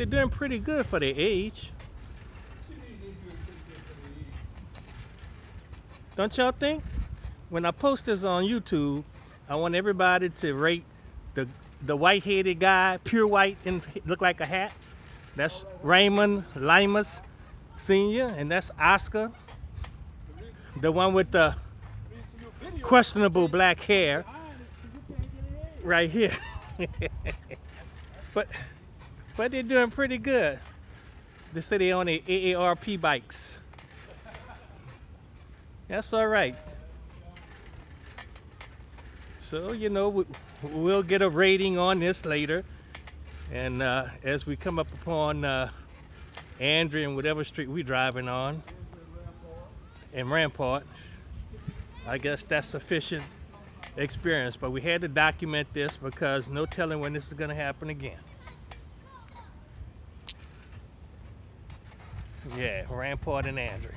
they're doing pretty good for their age. Don't y'all think? When I post this on YouTube, I want everybody to rate the white-headed guy, pure white, and look like a hat. That's Raymond Lymous Sr., and that's Oscar, the one with the questionable black hair, right here. but they're doing pretty good. They say they on the AARP bikes. That's all right. So, you know, we'll get a rating on this later. And as we come up upon Andrew and whatever street we're driving on, and Rampart, I guess that's sufficient experience. But we had to document this because no telling when this is going to happen again. Yeah, Rampart and Andrew.